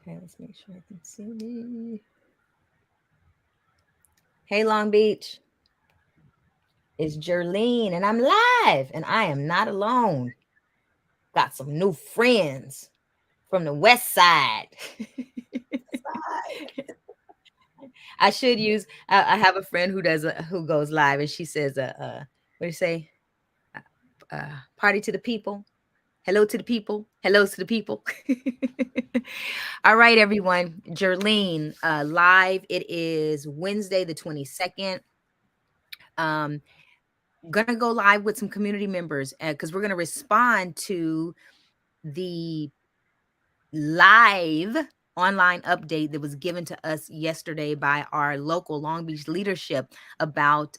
Okay, let's make sure I can see. Hey, Long Beach. It's Jerlene, and I'm live, and I am not alone. Got some new friends from the West Side. I should use. I have a friend who who goes live, and she says, what do you say? Party to the people. Hello to the people. Hello to the people. All right, everyone. Jerlene, live. It is Wednesday, the 22nd. Gonna go live with some community members because we're gonna respond to the live online update that was given to us yesterday by our local Long Beach leadership about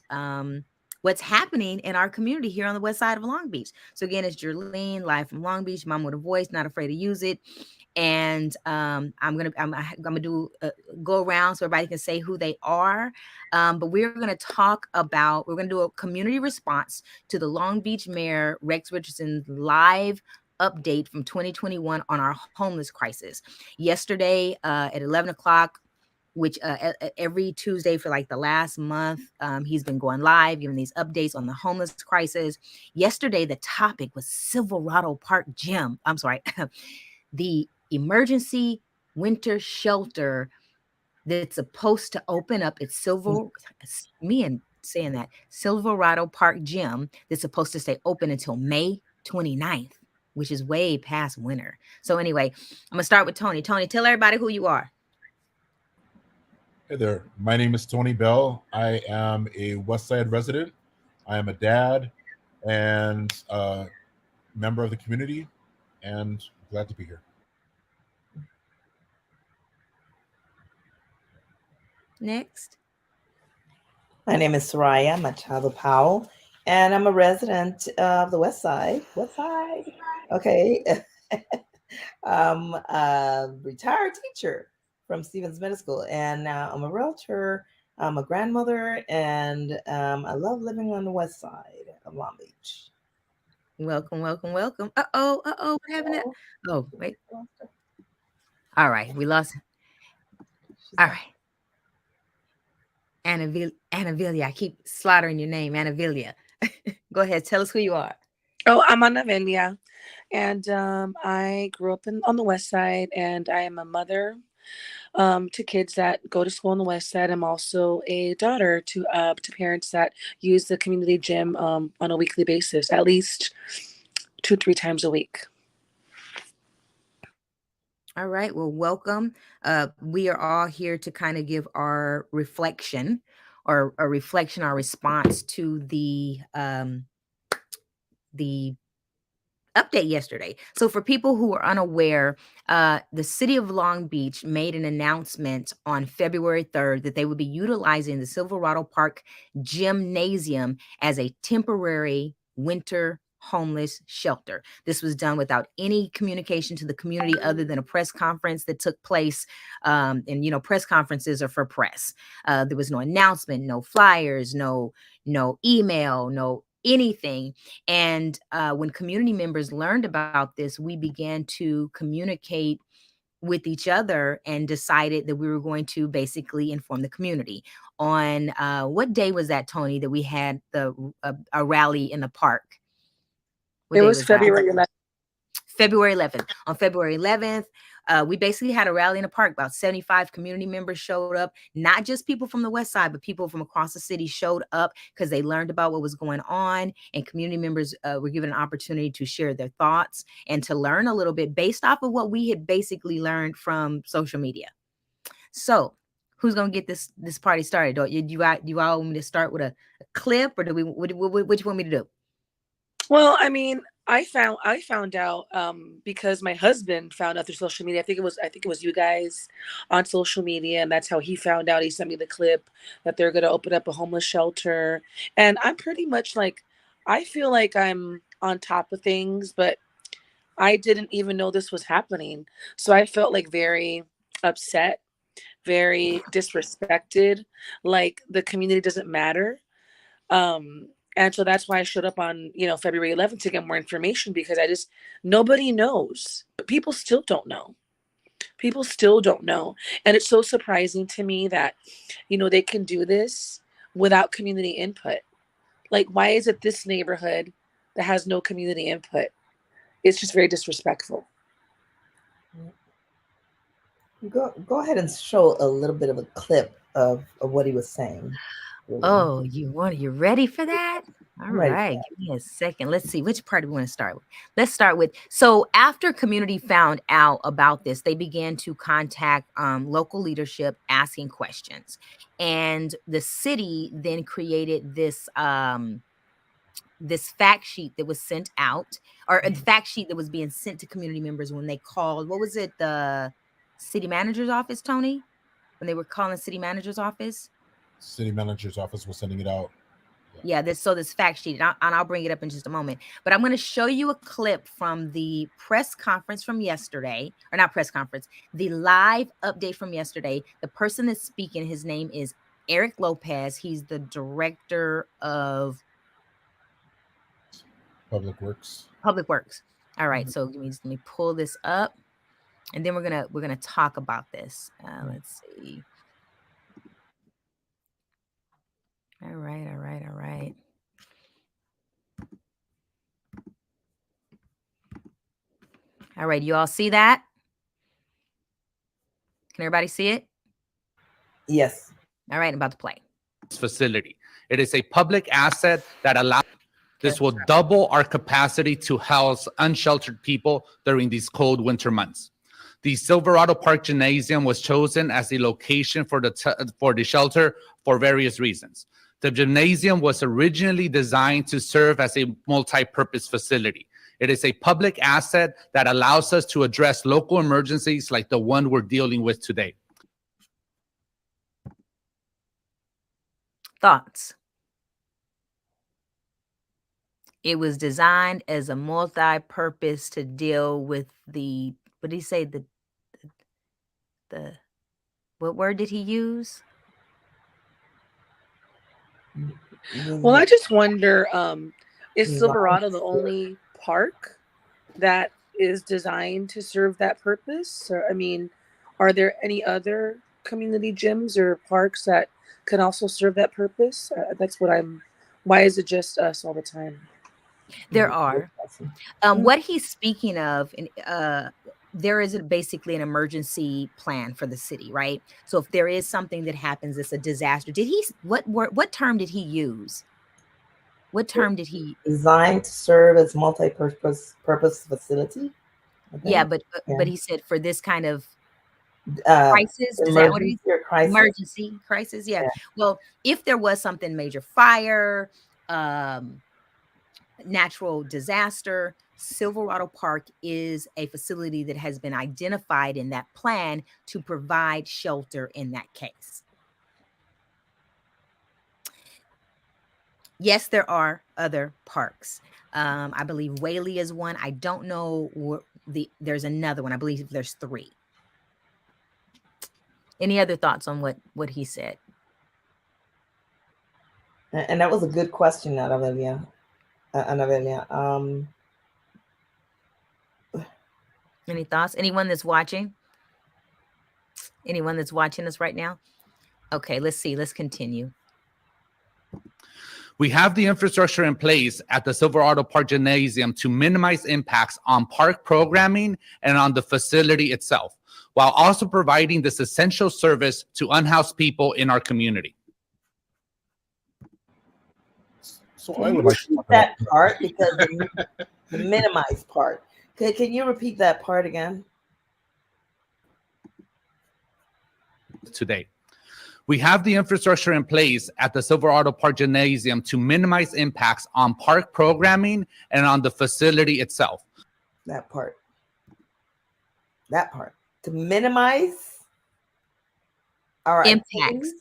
what's happening in our community here on the west side of Long Beach. So again, it's Jerlene, live from Long Beach, mom with a voice, not afraid to use it. And I'm gonna do go around so everybody can say who they are. But we're gonna we're gonna do a community response to the Long Beach Mayor Rex Richardson's live update from 2021 on our homeless crisis. Yesterday at 11 o'clock, which every Tuesday for like the last month, he's been going live, giving these updates on the homeless crisis. Yesterday, the topic was Silverado Park Gym. I'm sorry, the emergency winter shelter that's supposed to open up. It's Silverado Park Gym that's supposed to stay open until May 29th, which is way past winter. So anyway, I'm gonna start with Tony. Tony, tell everybody who you are. Hey there, my name is Tony Bell. I am a West Side resident. I am a dad and a member of the community, and glad to be here. Next. My name is Soraya Machado Powell, and I'm a resident of the West Side. West Side. Okay. I'm a retired teacher from Stevens Middle School, and now I'm a realtor. I'm a grandmother, and I love living on the West Side of Long Beach. Welcome, welcome, welcome. What happened? Oh, wait. All right, we lost. All right. Anavilia, I keep slaughtering your name, Anavilia. Go ahead, tell us who you are. Oh, I'm Anavelia, and I grew up on the West Side, and I am a mother to kids that go to school on the West Side. I'm also a daughter to parents that use the community gym on a weekly basis, at least 2-3 times a week. All right. Well, welcome. We are all here to kind of give our reflection or a reflection, our response to the update yesterday. So for people who are unaware, the city of Long Beach made an announcement on February 3rd that they would be utilizing the Silverado Park gymnasium as a temporary winter homeless shelter. This was done without any communication to the community other than a press conference that took place. And press conferences are for press. There was no announcement, no flyers, no email, no anything. And when community members learned about this, we began to communicate with each other and decided that we were going to basically inform the community. On what day was that, Tony, that we had a rally in the park? It was February 11th. February 11th. On February 11th, we basically had a rally in the park. About 75 community members showed up. Not just people from the West Side, but people from across the city showed up because they learned about what was going on. And community members were given an opportunity to share their thoughts and to learn a little bit based off of what we had basically learned from social media. So who's going to get this party started? Do you all want me to start with a clip, or what you want me to do? Well, I mean, I found out because my husband found out through social media. I think it was you guys on social media, and that's how he found out. He sent me the clip that they're going to open up a homeless shelter, and I'm pretty much like, I feel like I'm on top of things, but I didn't even know this was happening. So I felt like very upset, very disrespected, like the community doesn't matter. And so that's why I showed up on, February 11th to get more information, because nobody knows, but people still don't know. People still don't know. And it's so surprising to me that, they can do this without community input. Like, why is it this neighborhood that has no community input? It's just very disrespectful. Go ahead and show a little bit of a clip of what he was saying. Oh, you ready for that? All I'm ready for right, give me a second. Let's see, which part do we want to start with? Let's start with, so after community found out about this, they began to contact local leadership asking questions. And the city then created this fact sheet that was sent out, or the fact sheet that was being sent to community members when they called, what was it, the city manager's office, Tony? When they were calling the city manager's office? City manager's office was sending it out. Yeah, this fact sheet, and I'll bring it up in just a moment. But I'm going to show you a clip from the press conference from yesterday, or not press conference, the live update from yesterday. The person that's speaking, his name is Eric Lopez. He's the director of Public Works. All right, so let me pull this up, and then we're gonna talk about this. Let's see. All right. All right, you all see that? Can everybody see it? Yes. All right, I'm about to play. Facility. It is a public asset that allows. This will double our capacity to house unsheltered people during these cold winter months. The Silverado Park Gymnasium was chosen as the location for the shelter for various reasons. The gymnasium was originally designed to serve as a multi-purpose facility. It is a public asset that allows us to address local emergencies like the one we're dealing with today. Thoughts? It was designed as a multi-purpose to deal with the, what did he say? The what word did he use? Well, I just wonder, is Silverado the only park that is designed to serve that purpose? Or, I mean, are there any other community gyms or parks that can also serve that purpose? Why is it just us all the time? There are. What he's speaking of, there is basically an emergency plan for the city, right? So if there is something that happens, it's a disaster. What term did he use? What term did he? Designed to serve as multi-purpose facility. Yeah, but he said for this kind of crisis, is that what he said? Emergency crisis. Yeah. Well, if there was something major, fire, natural disaster, Silverado Park is a facility that has been identified in that plan to provide shelter in that case. Yes, there are other parks. I believe Whaley is one. I don't know there's another one. I believe there's 3. Any other thoughts on what he said? And that was a good question, Anavelia. Any thoughts? Anyone that's watching? Anyone that's watching us right now? Okay, let's see. Let's continue. We have the infrastructure in place at the Silverado Park Gymnasium to minimize impacts on park programming and on the facility itself, while also providing this essential service to unhoused people in our community. So I would like to talk that part, because the minimized part. Can you repeat that part again? Today, we have the infrastructure in place at the Silverado Park Gymnasium to minimize impacts on park programming and on the facility itself. That part. To minimize our impacts. Activities.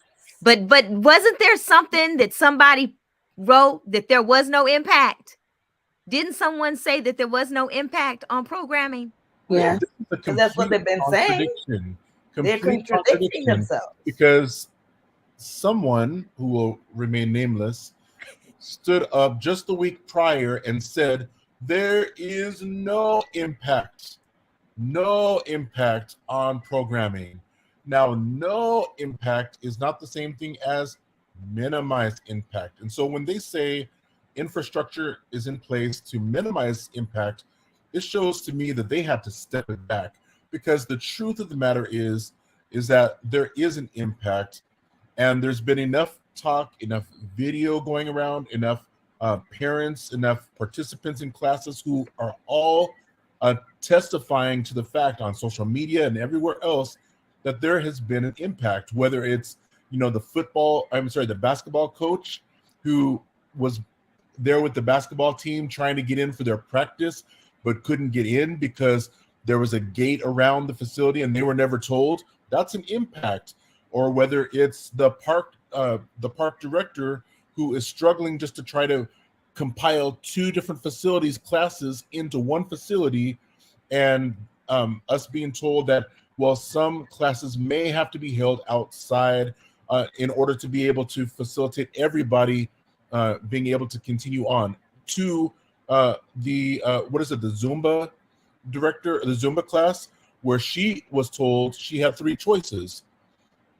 But wasn't there something that somebody wrote that there was no impact? Didn't someone say that there was no impact on programming? Yeah, that's what they've been saying. They're contradicting themselves. Because someone who will remain nameless stood up just a week prior and said there is no impact no impact on programming. Now, no impact is not the same thing as minimize impact. And so when they say infrastructure is in place to minimize impact, it shows to me that they had to step it back, because the truth of the matter is that there is an impact, and there's been enough talk, enough video going around, enough parents, enough participants in classes who are all testifying to the fact on social media and everywhere else that there has been an impact, whether it's, the basketball coach who was there with the basketball team trying to get in for their practice, but couldn't get in because there was a gate around the facility and they were never told. That's an impact. Or whether it's the park director who is struggling just to try to compile 2 different facilities classes into one facility, and us being told that, well, some classes may have to be held outside in order to be able to facilitate everybody being able to continue on. To the Zumba director, the Zumba class, where she was told she had 3 choices.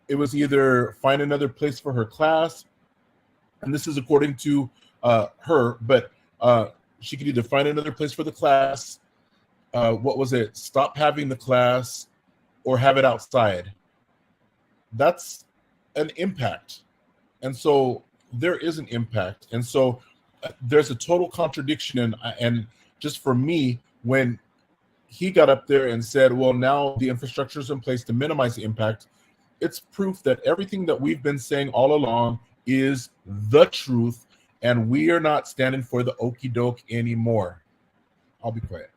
It was either find another place for her class, and this is according to her, but she could either find another place for the class, stop having the class, or have it outside. That's an impact. And so there is an impact. And so there's a total contradiction. And just for me, when he got up there and said, well, now the infrastructure is in place to minimize the impact, it's proof that everything that we've been saying all along is the truth, and we are not standing for the okey doke anymore. I'll be quiet.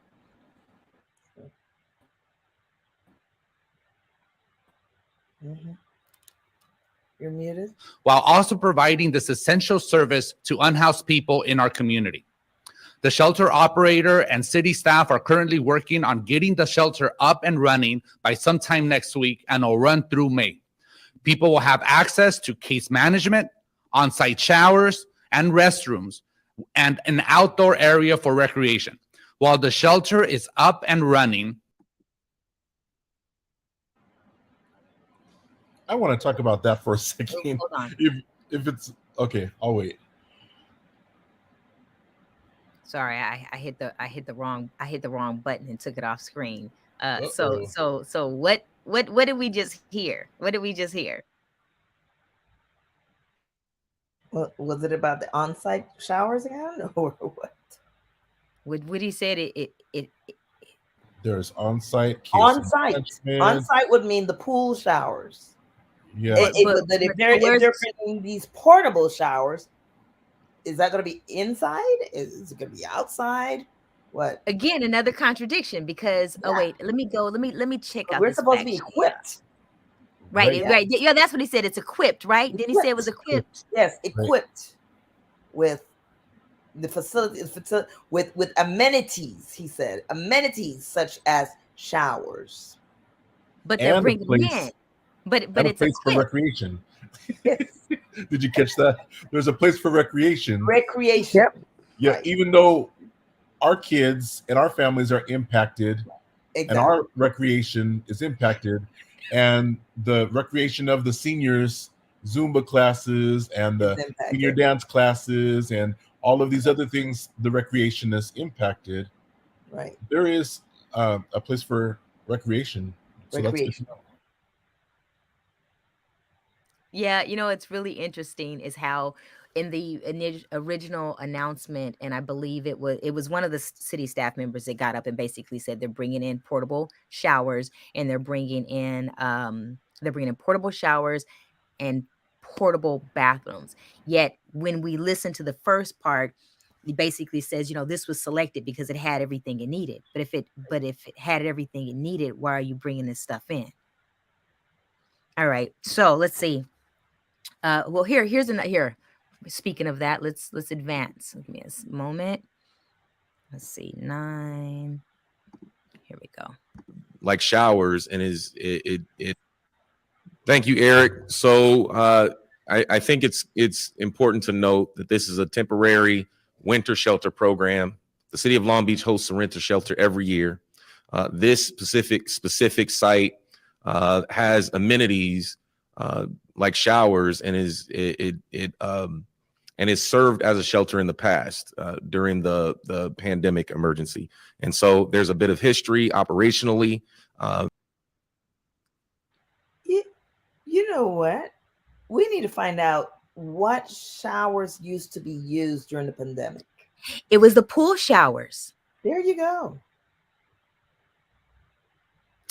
Mm-hmm. You're muted. While also providing this essential service to unhoused people in our community. The shelter operator and city staff are currently working on getting the shelter up and running by sometime next week, and will run through May. People will have access to case management, on-site showers and restrooms, and an outdoor area for recreation. While the shelter is up and running, I want to talk about that for a second. Hold on. If it's okay, I'll wait. Sorry, I hit the wrong button and took it off screen. Uh-oh. So what did we just hear? What did we just hear? Was it about the on-site showers again, or what? What he said it There's on-site. On-site would mean the pool showers. Yeah. But if they're bringing these portable showers, is that going to be inside? Is it going to be outside? What? Again, another contradiction, because let me check out. We're supposed to be equipped. Right. Yeah, that's what he said. It's equipped, right? Didn't he say it was equipped? Yes, equipped with the facility, with amenities. He said amenities such as showers. But they're bringing them in. But it's a place for recreation. Yes. Did you catch that? There's a place for recreation. Yep. Yeah, Right. Even though our kids and our families are impacted, and our recreation is impacted, and the recreation of the seniors, Zumba classes, and the senior dance classes, and all of these other things, the recreation is impacted. Right. There is a place for recreation. So that's good to know. Yeah, it's really interesting is how in the original announcement, and I believe it was one of the city staff members that got up and basically said they're bringing in portable showers, and they're bringing in portable showers and portable bathrooms. Yet when we listen to the first part, he basically says, this was selected because it had everything it needed. But if it had everything it needed, why are you bringing this stuff in? All right, so let's see. Well, here. Speaking of that, let's advance. Give me a moment. Let's see, 9. Here we go. Like showers, and it. Thank you, Eric. So I think it's important to note that this is a temporary winter shelter program. The city of Long Beach hosts a winter shelter every year. This specific site has amenities like showers and is served as a shelter in the past during the pandemic emergency. And so there's a bit of history operationally. You know what? We need to find out what showers used to be used during the pandemic. It was the pool showers. There you go.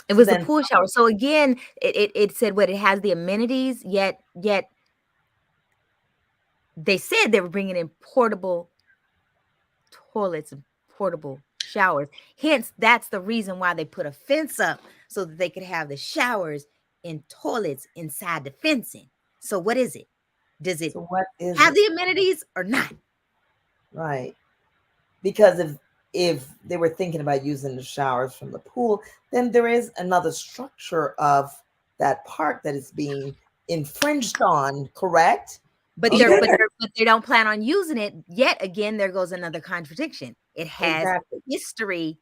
It was the pool shower. So again, it said what it has the amenities, yet they said they were bringing in portable toilets and portable showers. Hence, that's the reason why they put a fence up so that they could have the showers and toilets inside the fencing. So what is it? Does it have the amenities or not? Right. Because if they were thinking about using the showers from the pool, then there is another structure of that park that is being infringed on, correct? But they don't plan on using it. Yet again, there goes another contradiction. It has history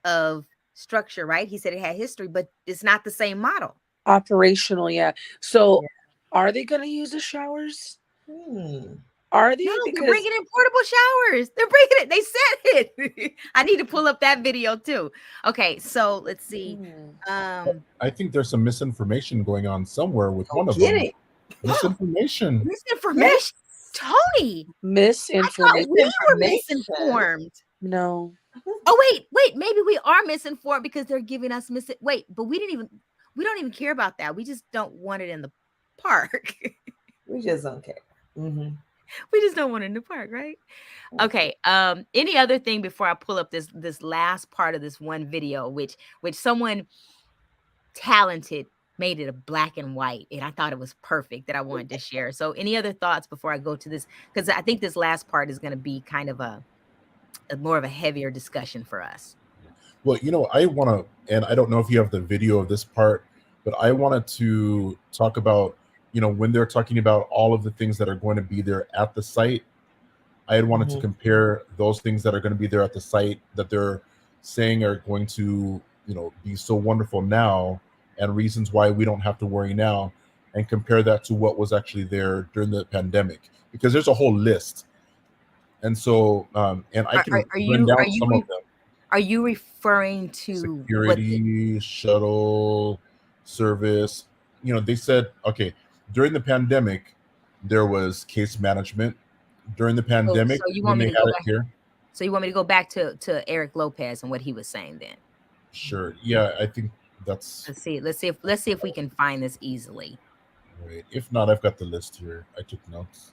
of structure, right? He said it had history, but it's not the same model. Operational, yeah. So are they going to use the showers? Are they? No, they're bringing in portable showers. They're bringing it. They said it. I need to pull up that video too. Okay, so let's see. I think there's some misinformation going on somewhere with one of them. Misinformation. Misinformation. Tony. Misinformation. We were misinformed. No. Oh wait. Maybe we are misinformed because they're giving us but we don't even care about that. We just don't want it in the park. We just don't care. Mm-hmm. We just don't want it in the park, right? Okay. Any other thing before I pull up this last part of this one video, which someone talented made it a black and white, and I thought it was perfect that I wanted to share. So any other thoughts before I go to this? Because I think this last part is going to be kind of a more of a heavier discussion for us. Well, I want to, and I don't know if you have the video of this part, but I wanted to talk about, when they're talking about all of the things that are going to be there at the site. I had wanted to compare those things that are going to be there at the site that they're saying are going to, be so wonderful now, and reasons why we don't have to worry now, and compare that to what was actually there during the pandemic, because there's a whole list. And so, and I can run down some of them. Are you referring to security, shuttle service? They said, okay, during the pandemic, there was case management. During the pandemic, so you want me to go back here? So you want me to go back to Eric Lopez and what he was saying then? Sure. Yeah, I think that's. Let's see if we can find this easily. Wait, if not, I've got the list here. I took notes.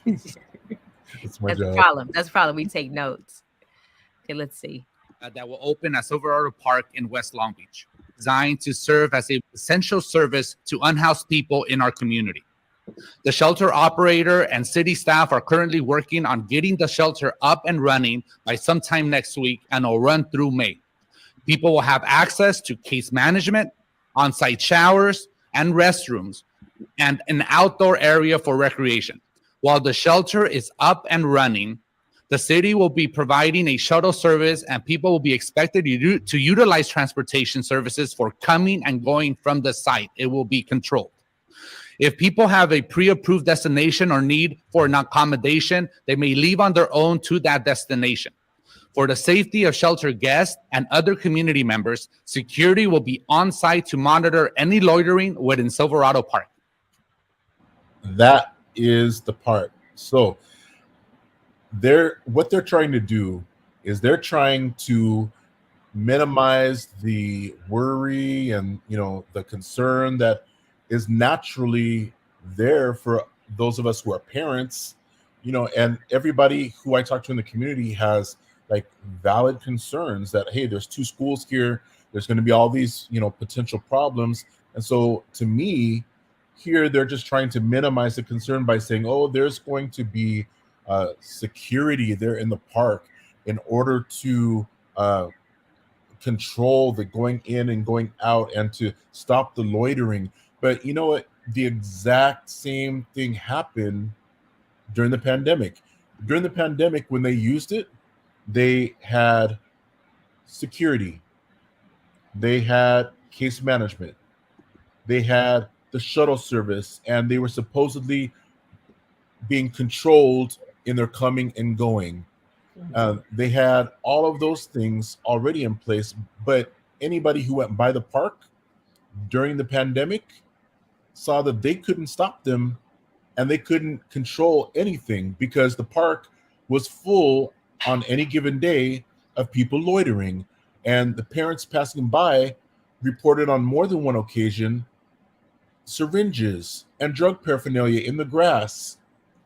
That's the problem. That's the problem. We take notes. Okay, let's see. That will open at Silverado Park in West Long Beach, designed to serve as an essential service to unhoused people in our community. The shelter operator and city staff are currently working on getting the shelter up and running by sometime next week, and will run through May. People will have access to case management, on-site showers and restrooms, and an outdoor area for recreation. While the shelter is up and running, the city will be providing a shuttle service, and people will be expected to utilize transportation services for coming and going from the site. It will be controlled. If people have a pre-approved destination or need for an accommodation, they may leave on their own to that destination. For the safety of shelter guests and other community members, security will be on site to monitor any loitering within Silverado Park. That is the part. So what they're trying to do is they're trying to minimize the worry and the concern that is naturally there for those of us who are parents, and everybody who I talk to in the community has like valid concerns that, hey, there's 2 schools here, there's going to be all these potential problems. And so to me, here they're just trying to minimize the concern by saying, oh, there's going to be security there in the park in order to control the going in and going out and to stop the loitering. But you know what? The exact same thing happened during the pandemic. During the pandemic, when they used it, they had security, they had case management, they had the shuttle service, and they were supposedly being controlled in their coming and going. They had all of those things already in place, but anybody who went by the park during the pandemic saw that they couldn't stop them and they couldn't control anything because the park was full on any given day of people loitering. And the parents passing by reported on more than one occasion syringes and drug paraphernalia in the grass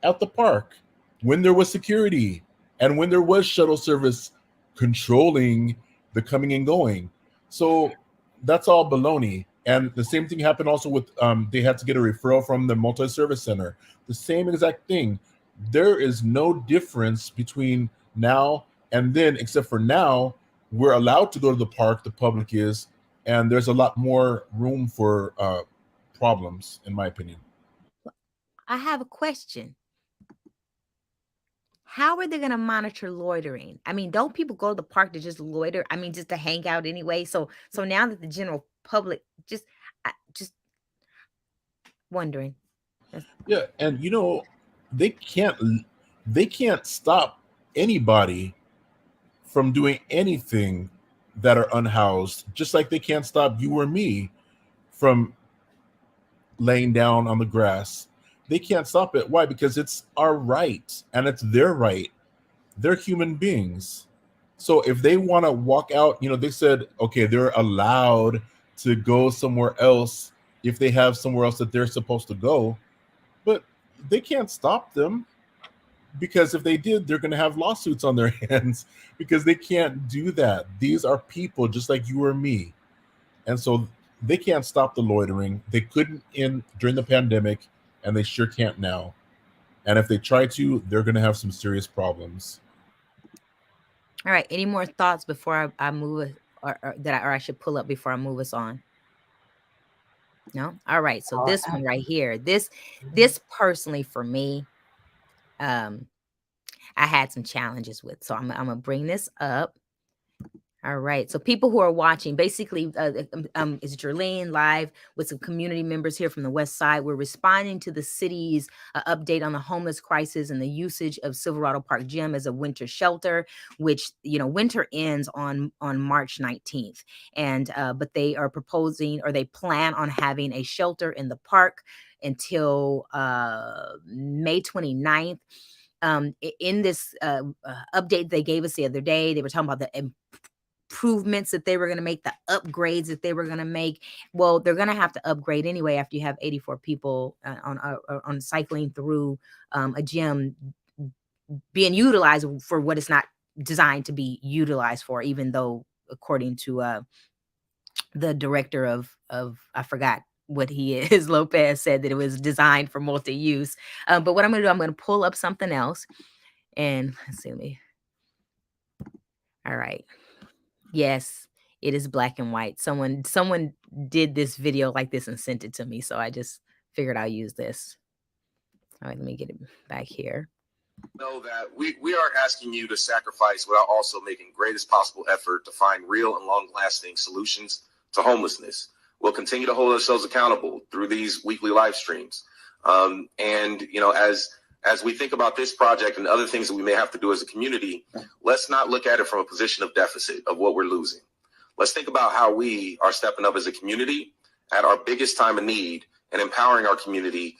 at the park when there was security and when there was shuttle service controlling the coming and going. So that's all baloney. And the same thing happened also with they had to get a referral from the multi-service center. The same exact thing. There is no difference between now and then, except for now we're allowed to go to the park, the public is, and there's a lot more room for problems, in my opinion. I have a question. How are they going to monitor loitering? I mean, don't people go to the park to just loiter? I mean, just to hang out anyway. So now that the general public just wondering. Yeah, and they can't stop anybody from doing anything that are unhoused, just like they can't stop you or me from laying down on the grass. They can't stop it. Why? Because it's our right and it's their right. They're human beings. So if they want to walk out, they said, okay, they're allowed to go somewhere else if they have somewhere else that they're supposed to go, but they can't stop them, because if they did, they're going to have lawsuits on their hands because they can't do that. These are people just like you or me. And so they can't stop the loitering. They couldn't during the pandemic, and they sure can't now. And if they try to, they're going to have some serious problems. All right. Any more thoughts before I move, or I should pull up before I move us on? No. All right. So this one right here, this personally for me, I had some challenges with. So I'm gonna bring this up. All right. So people who are watching, basically, is Jerlene live with some community members here from the West Side. We're responding to the city's update on the homeless crisis and the usage of Silverado Park Gym as a winter shelter, which, winter ends on March 19th. And but they are proposing, or they plan on having a shelter in the park until May 29th. In this update they gave us the other day, they were talking about the improvements that they were going to make, the upgrades that they were going to make. Well, they're going to have to upgrade anyway after you have 84 people on cycling through a gym being utilized for what it's not designed to be utilized for, even though according to the director of I forgot what he is, Lopez, said that it was designed for multi-use. But what I'm going to do, I'm going to pull up something else, and let's see. All right. Yes, it is black and white. Someone did this video like this and sent it to me, so I just figured I'll use this. All right, let me get it back here. Know that we are asking you to sacrifice without also making greatest possible effort to find real and long-lasting solutions to homelessness. We'll continue to hold ourselves accountable through these weekly live streams. And as we think about this project and other things that we may have to do as a community, let's not look at it from a position of deficit of what we're losing. Let's think about how we are stepping up as a community at our biggest time of need and empowering our community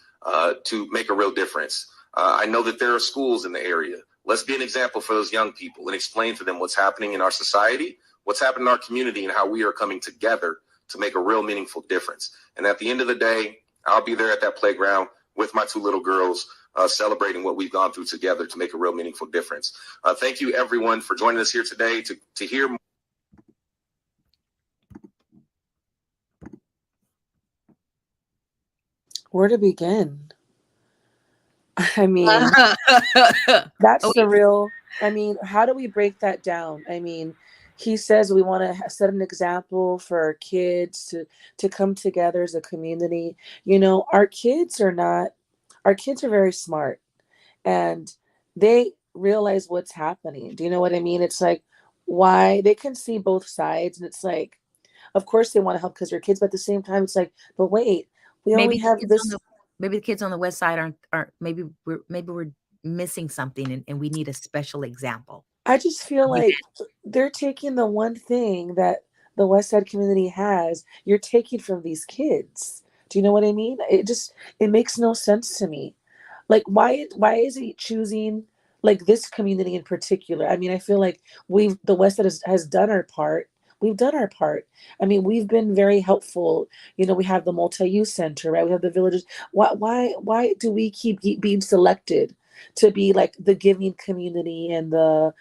to make a real difference. I know that there are schools in the area. Let's be an example for those young people and explain to them what's happening in our society, what's happening in our community, and how we are coming together to make a real meaningful difference. And at the end of the day, I'll be there at that playground with my two little girls, celebrating what we've gone through together to make a real meaningful difference. Thank you, everyone, for joining us here today to hear more. Where to begin? I mean, that's the real, how do we break that down? He says we want to set an example for our kids to come together as a community. Our kids are very smart, and they realize what's happening. Do you know what I mean? It's like, why they can see both sides, and it's like, of course they want to help because they're kids, but at the same time it's like, but wait, we only Maybe the have kids on this. maybe the kids on the west side aren't maybe we're missing something, and we need a special example I just feel of like they're taking the one thing that the West Side community has, you're taking from these kids. Do you know what I mean? It makes no sense to me. Like why is he choosing like this community in particular? I mean, I feel like the West Side has done our part. We've done our part. I mean, we've been very helpful. You know, we have the multi-use center, right? We have the villages. Why do we keep being selected to be like the giving community and the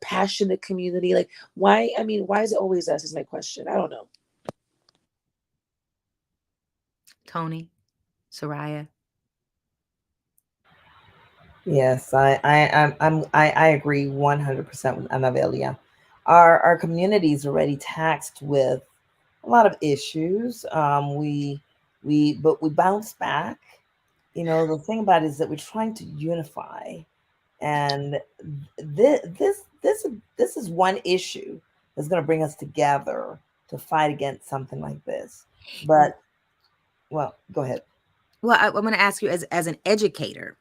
passionate community? Like why? I mean, why is it always us? Is my question. I don't know. Tony, Soraya. Yes, I agree 100% with Anavelia. Our community is already taxed with a lot of issues. But we bounce back. You know, the thing about it is that we're trying to unify, and this is one issue that's going to bring us together to fight against something like this. But well, go ahead. Well, I'm going to ask you as an educator,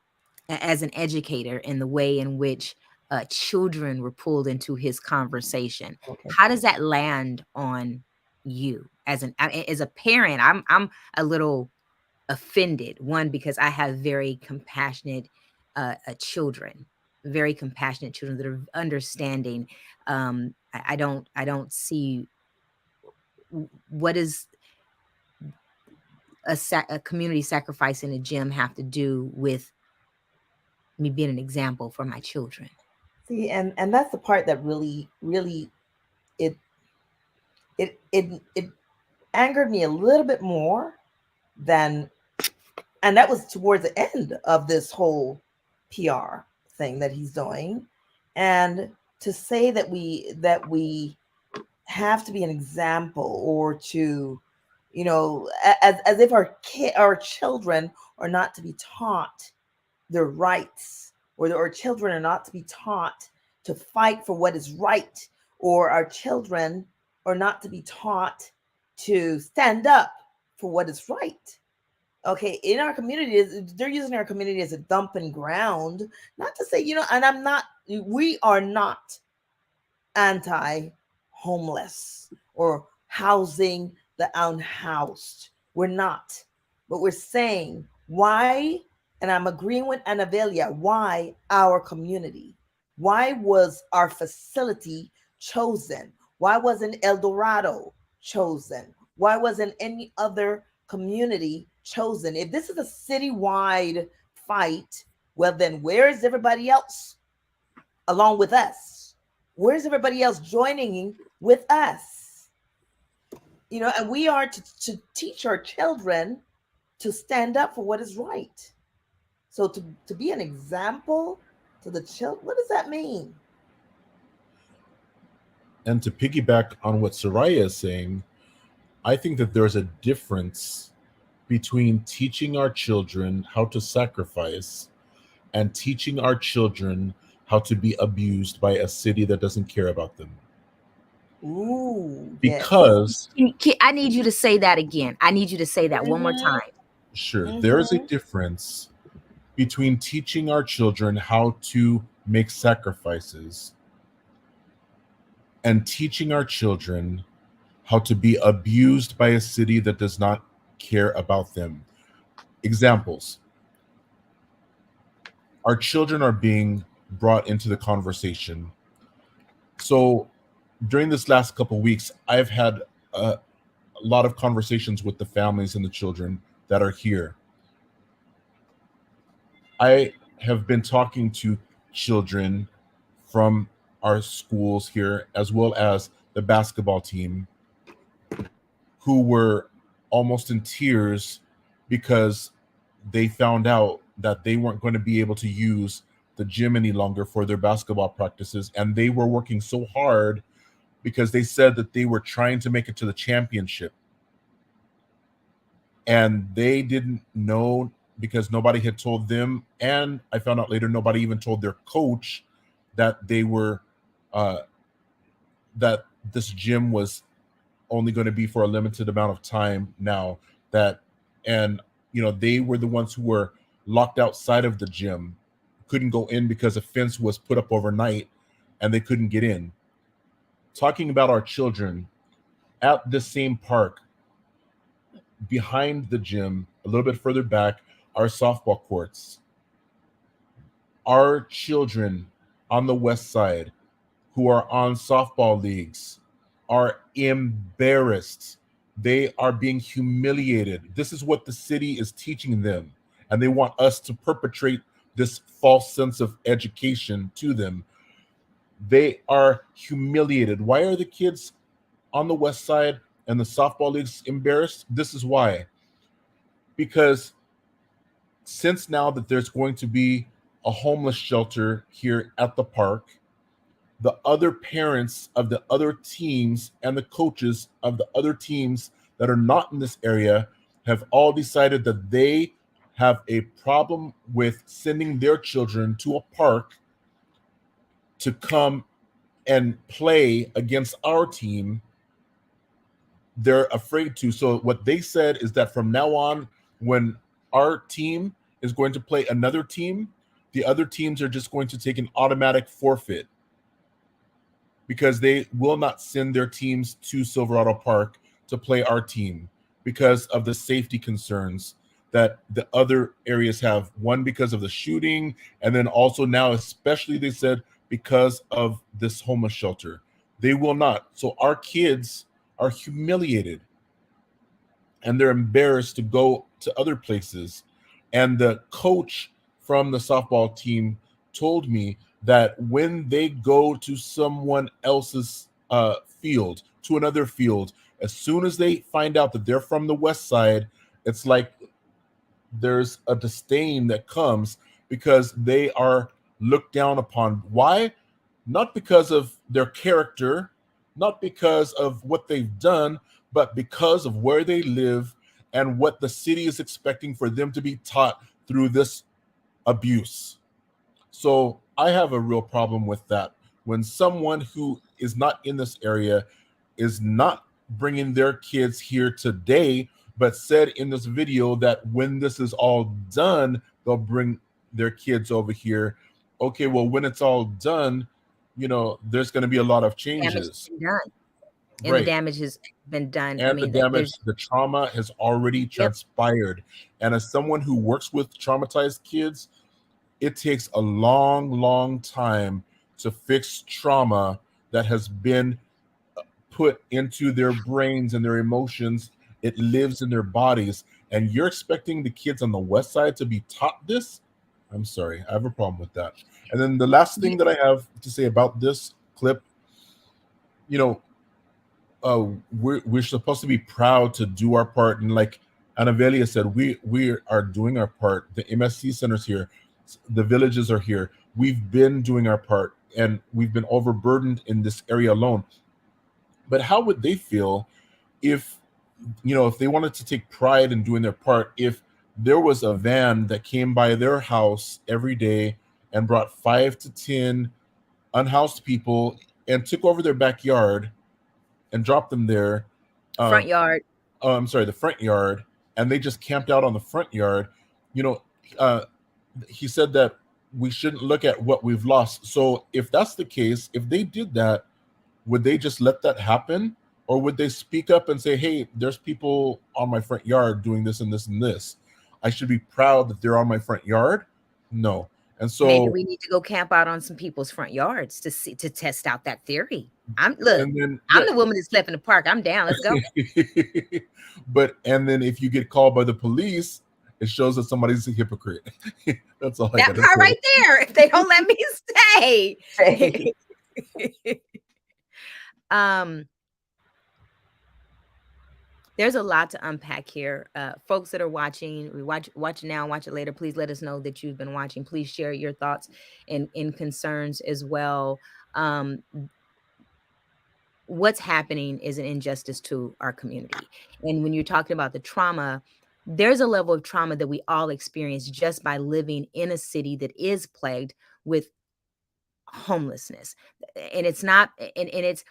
in the way in which children were pulled into his conversation. Okay. How does that land on you as a parent? I'm a little offended. One, because I have very compassionate children, very compassionate children that are understanding. I don't see what is a community sacrifice in a gym have to do with me being an example for my children. See, and that's the part that really it it angered me a little bit more than, and that was towards the end of this whole PR thing that he's doing. And to say that we have to be an example, or to, you know, as if our children are not to be taught their rights, or our children are not to be taught to fight for what is right, or our children are not to be taught to stand up for what is right. Okay, in our community, they're using our community as a dumping ground. Not to say, you know, and we are not anti homeless or housing the unhoused. We're not. But we're saying why, and I'm agreeing with Anavelia, why our community? Why was our facility chosen? Why wasn't El Dorado chosen? Why wasn't any other community chosen? If this is a citywide fight, well, then where is everybody else along with us? Where's everybody else joining with us? You know, and we are to teach our children to stand up for what is right. So to be an example to the children, what does that mean? And to piggyback on what Soraya is saying, I think that there's a difference between teaching our children how to sacrifice and teaching our children how to be abused by a city that doesn't care about them. Ooh, yes. Because I need you to say that again. I need you to say that one more time. sure, there is a difference between teaching our children how to make sacrifices and teaching our children how to be abused by a city that does not care about them. Examples: our children are being brought into the conversation. So during this last couple of weeks, I've had a lot of conversations with the families and the children that are here. I have been talking to children from our schools here, as well as the basketball team, who were almost in tears because they found out that they weren't going to be able to use the gym any longer for their basketball practices. And they were working so hard because they said that they were trying to make it to the championship. And they didn't know, because nobody had told them. And I found out later, nobody even told their coach that they were that this gym was only going to be for a limited amount of time now, that, and they were the ones who were locked outside of the gym, couldn't go in because a fence was put up overnight and they couldn't get in. Talking about our children, at the same park behind the gym, a little bit further back, are softball courts. Our children on the west side who are on softball leagues are embarrassed. They are being humiliated. This is what the city is teaching them. And they want us to perpetrate this false sense of education to them. They are humiliated. Why are the kids on the west side and the softball leagues embarrassed? This is why. Because since now that there's going to be a homeless shelter here at the park, the other parents of the other teams and the coaches of the other teams that are not in this area have all decided that they have a problem with sending their children to a park to come and play against our team. They're afraid to. So what they said is that from now on, when our team is going to play another team, the other teams are just going to take an automatic forfeit, because they will not send their teams to Silverado Park to play our team because of the safety concerns that the other areas have. One, because of the shooting, and then also now, especially, they said, because of this homeless shelter. They will not. So our kids are humiliated and they're embarrassed to go to other places. And the coach from the softball team told me that when they go to someone else's field, to another field, as soon as they find out that they're from the west side, it's like there's a disdain that comes, because they are looked down upon. Why? Not because of their character, not because of what they've done, but because of where they live and what the city is expecting for them to be taught through this abuse. So I have a real problem with that. When someone who is not in this area is not bringing their kids here today, but said in this video that when this is all done, they'll bring their kids over here. Okay, well, when it's all done, there's going to be a lot of Damage has changes. been done. And the Right. damage has been done. I And the mean, damage, there's the trauma has already yep. transpired. And as someone who works with traumatized kids, it takes a long, long time to fix trauma that has been put into their brains and their emotions. It lives in their bodies. And you're expecting the kids on the west side to be taught this? I'm sorry. I have a problem with that. And then the last thing that I have to say about this clip, we're supposed to be proud to do our part. And like Anavelia said, we are doing our part. The MSC centers here, the villages are here. We've been doing our part, and we've been overburdened in this area alone. But how would they feel if they wanted to take pride in doing their part, if there was a van that came by their house every day and brought 5 to 10 unhoused people and took over their backyard and dropped them there? Front yard. I'm sorry, the front yard, and they just camped out on the front yard. He said that we shouldn't look at what we've lost. So if that's the case, if they did that, would they just let that happen? Or would they speak up and say, hey, there's people on my front yard doing this and this and this. I should be proud that they're on my front yard? No. And so maybe we need to go camp out on some people's front yards to test out that theory. I'm the woman that slept in the park. I'm down. Let's go. And then if you get called by the police, it shows that somebody's a hypocrite. That's all I got to say. That part right there. If they don't let me stay. There's a lot to unpack here. Folks that are watching, watch now, watch it later. Please let us know that you've been watching. Please share your thoughts and concerns as well. What's happening is an injustice to our community. And when you're talking about the trauma, there's a level of trauma that we all experience just by living in a city that is plagued with homelessness. And it's not, and it's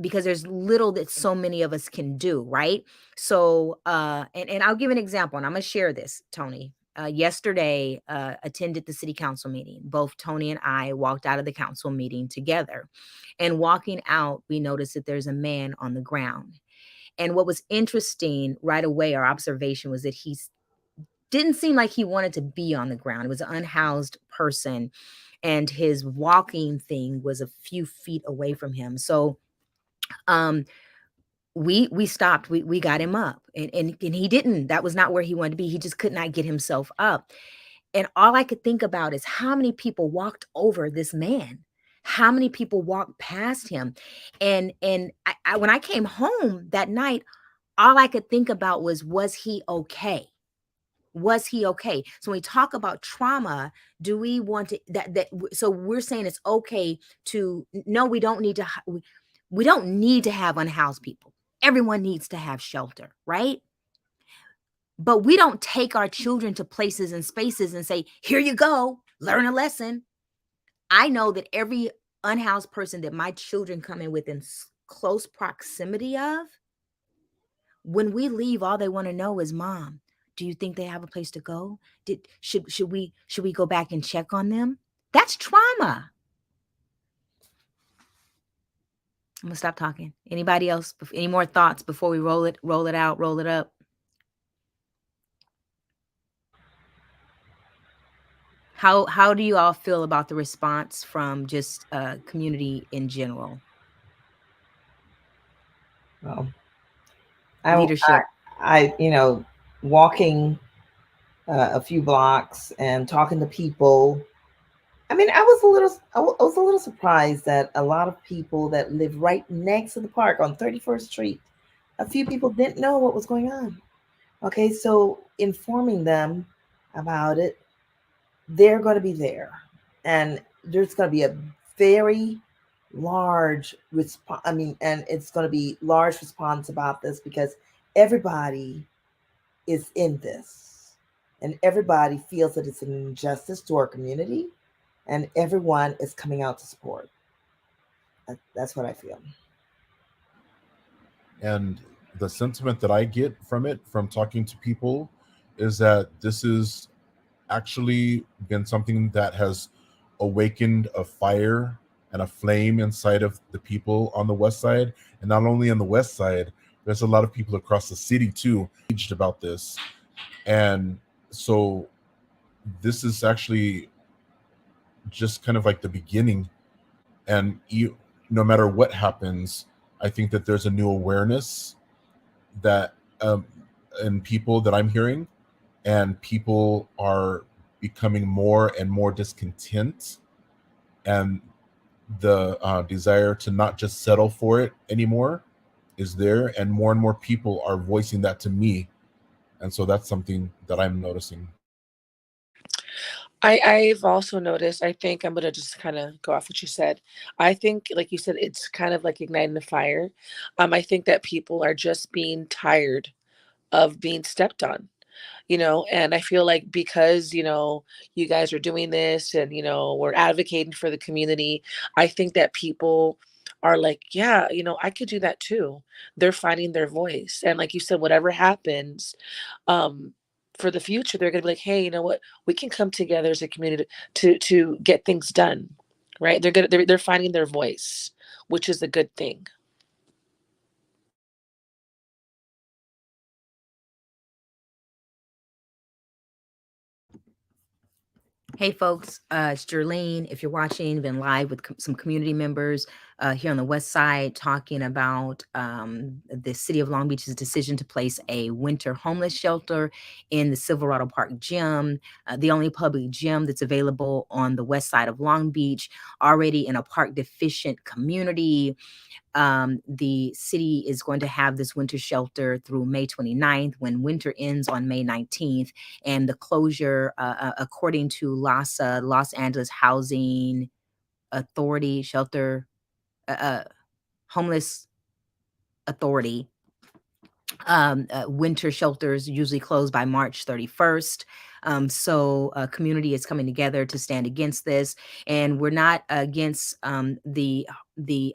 because there's little that so many of us can do, right? So and I'll give an example, and I'm gonna share this, Tony. Yesterday, attended the city council meeting. Both Tony and I walked out of the council meeting together, and walking out, we noticed that there's a man on the ground. And what was interesting right away, our observation was that he didn't seem like he wanted to be on the ground. It was an unhoused person, and his walking thing was a few feet away from him. So um we stopped, we got him up, and he didn't, that was not where he wanted to be. He just could not get himself up. And all I could think about is how many people walked over this man, how many people walked past him. And I when I came home that night, all I could think about was he okay? Was he okay? So when we talk about trauma, do we want to so we're saying it's okay to, no, we don't need to we don't need to have unhoused people. Everyone needs to have shelter, right? But we don't take our children to places and spaces and say, here you go, learn a lesson. I know that every unhoused person that my children come in within close proximity of, when we leave, all they want to know is, Mom, do you think they have a place to go? Should we go back and check on them? That's trauma. I'm gonna stop talking. Anybody else? Any more thoughts before we roll it out, roll it up? How do you all feel about the response from just community in general? Well, Leadership. walking a few blocks and talking to people. I mean, I was a little surprised that a lot of people that live right next to the park on 31st Street, a few people didn't know what was going on. Okay, so informing them about it, they're going to be there, and there's going to be a very large response. I mean, and it's going to be large response about this because everybody is in this, and everybody feels that it's an injustice to our community, and everyone is coming out to support. That's what I feel. And the sentiment that I get from it, from talking to people, is that this is actually been something that has awakened a fire and a flame inside of the people on the west side. And not only on the west side, there's a lot of people across the city too engaged about this. And so this is actually just kind of like the beginning. And no matter what happens, I think that there's a new awareness that in people that I'm hearing, and people are becoming more and more discontent, and the desire to not just settle for it anymore is there, and more people are voicing that to me. And so that's something that I'm noticing. I've also noticed, I think I'm gonna just kind of go off what you said. I think, like you said, it's kind of like igniting the fire. I think that people are just being tired of being stepped on, and I feel like because, you guys are doing this and, we're advocating for the community, I think that people are like, yeah, I could do that too. They're finding their voice. And like you said, whatever happens, um, for the future, they're gonna be like, hey, you know what? We can come together as a community to get things done. Right. They're finding their voice, which is a good thing. Hey folks, it's Jerlene. If you're watching, been live with some community members here on the west side talking about the city of Long Beach's decision to place a winter homeless shelter in the Silverado Park gym, the only public gym that's available on the west side of Long Beach, already in a park deficient community. The city is going to have this winter shelter through May 29th, when winter ends on May 19th. And the closure, according to LAHSA, Los Angeles Housing Authority, Shelter, Homeless Authority, winter shelters usually close by March 31st. So community is coming together to stand against this. And we're not against the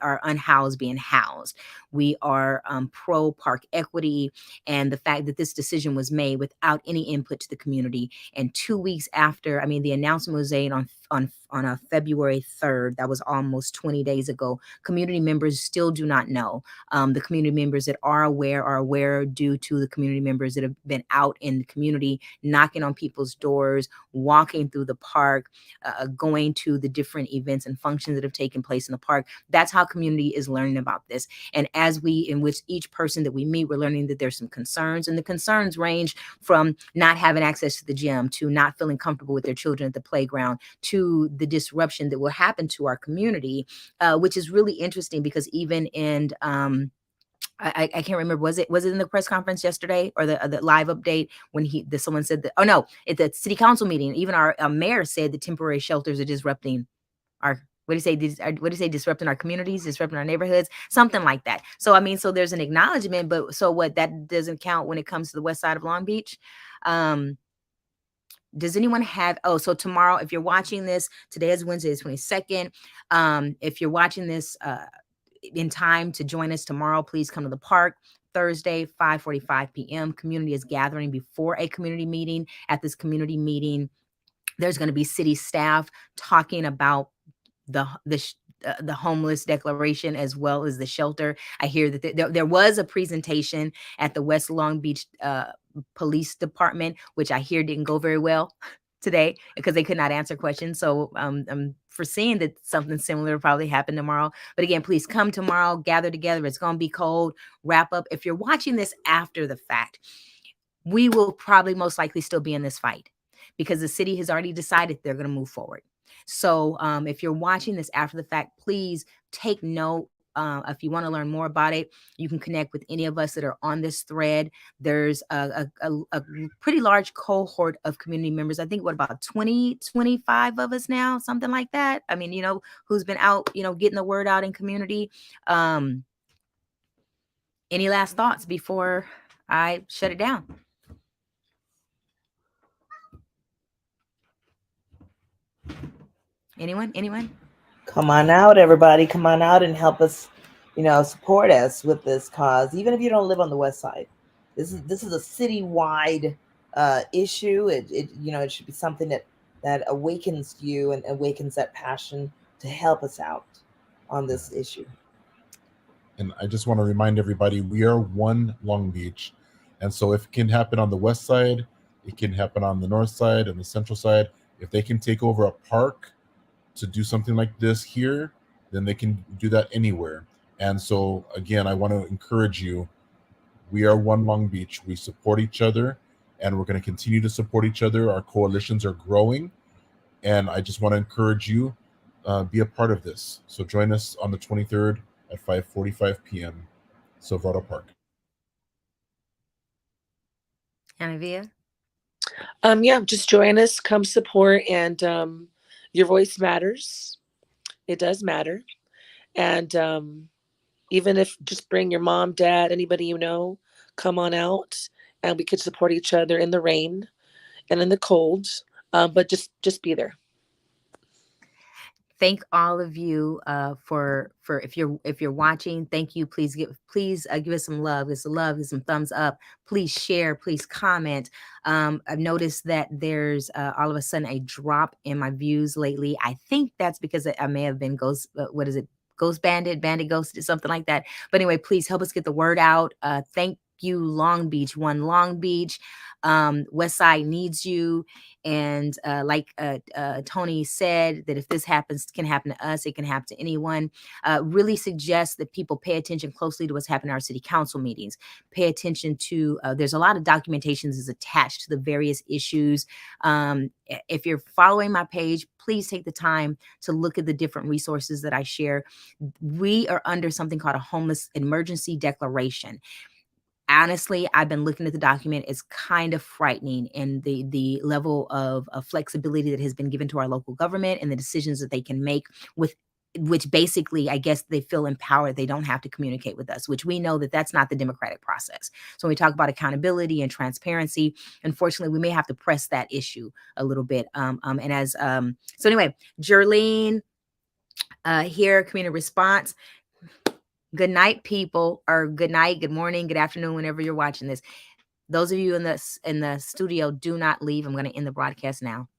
our unhoused being housed. We are pro park equity, and the fact that this decision was made without any input to the community. And 2 weeks after, I mean, the announcement was made on a February 3rd. That was almost 20 days ago. Community members still do not know. The community members that are aware due to the community members that have been out in the community, knocking on people's doors, walking through the park, going to the different events and functions that have taken place in the park. That's how community is learning about this. And in which each person that we meet, we're learning that there's some concerns, and the concerns range from not having access to the gym, to not feeling comfortable with their children at the playground, to the disruption that will happen to our community, which is really interesting because even in I can't remember, was it in the press conference yesterday or the live update when someone said that, oh no, at the city council meeting, even our mayor said the temporary shelters are disrupting our, what do you say, disrupting our communities, disrupting our neighborhoods, something like that. So I mean, so there's an acknowledgement, but so what, that doesn't count when it comes to the west side of Long Beach. Does anyone have, so tomorrow, if you're watching this, today is Wednesday, the 22nd. If you're watching this in time to join us tomorrow, please come to the park. Thursday, 5:45 p.m. Community is gathering before a community meeting. At this community meeting, there's going to be city staff talking about the homeless declaration as well as the shelter. I hear that there was a presentation at the West Long Beach Police Department, which I hear didn't go very well today because they could not answer questions. So I'm foreseeing that something similar will probably happen tomorrow. But again, please come tomorrow, gather together. It's going to be cold. Wrap up. If you're watching this after the fact, we will probably most likely still be in this fight because the city has already decided they're going to move forward. So if you're watching this after the fact, please take note. If you want to learn more about it, you can connect with any of us that are on this thread. There's a pretty large cohort of community members. I think about 25 of us now, something like that. I mean, who's been out, getting the word out in community. Any last thoughts before I shut it down? Anyone? Come on out, everybody. Come on out and help us, support us with this cause. Even if you don't live on the west side, this is a citywide issue. It should be something that awakens you and awakens that passion to help us out on this issue. And I just want to remind everybody, we are one Long Beach. And so if it can happen on the west side, it can happen on the north side and the central side. If they can take over a park to do something like this here, then they can do that anywhere. And so again, I want to encourage you, we are one Long Beach. We support each other, and we're going to continue to support each other. Our coalitions are growing, and I just want to encourage you, be a part of this. So join us on the 23rd at 5:45 p.m. Silverado Park. Anavia? Yeah, just join us, come support, and your voice matters. It does matter. And even if just bring your mom, dad, anybody come on out, and we could support each other in the rain and in the cold. But just be there. Thank all of you for if you're watching. Thank you. Please give us some love. Give some thumbs up. Please share. Please comment. I've noticed that there's all of a sudden a drop in my views lately. I think that's because I may have been Ghost Bandit, Ghosted, something like that. But anyway, please help us get the word out. Thank you, Long Beach, one Long Beach. West Side needs you. And like Tony said, that if this can happen to us, it can happen to anyone. Really suggest that people pay attention closely to what's happening in our city council meetings. Pay attention to, there's a lot of documentations is attached to the various issues. If you're following my page, please take the time to look at the different resources that I share. We are under something called a homeless emergency declaration. Honestly, I've been looking at the document. It's kind of frightening, and the level of flexibility that has been given to our local government and the decisions that they can make with which basically, I guess they feel empowered. They don't have to communicate with us, which we know that that's not the democratic process. So when we talk about accountability and transparency, unfortunately, we may have to press that issue a little bit. So anyway, Jerlene, Here, community response. Good night, people, or good night, good morning, good afternoon, whenever you're watching this. Those of you in the studio, do not leave. I'm going to end the broadcast now.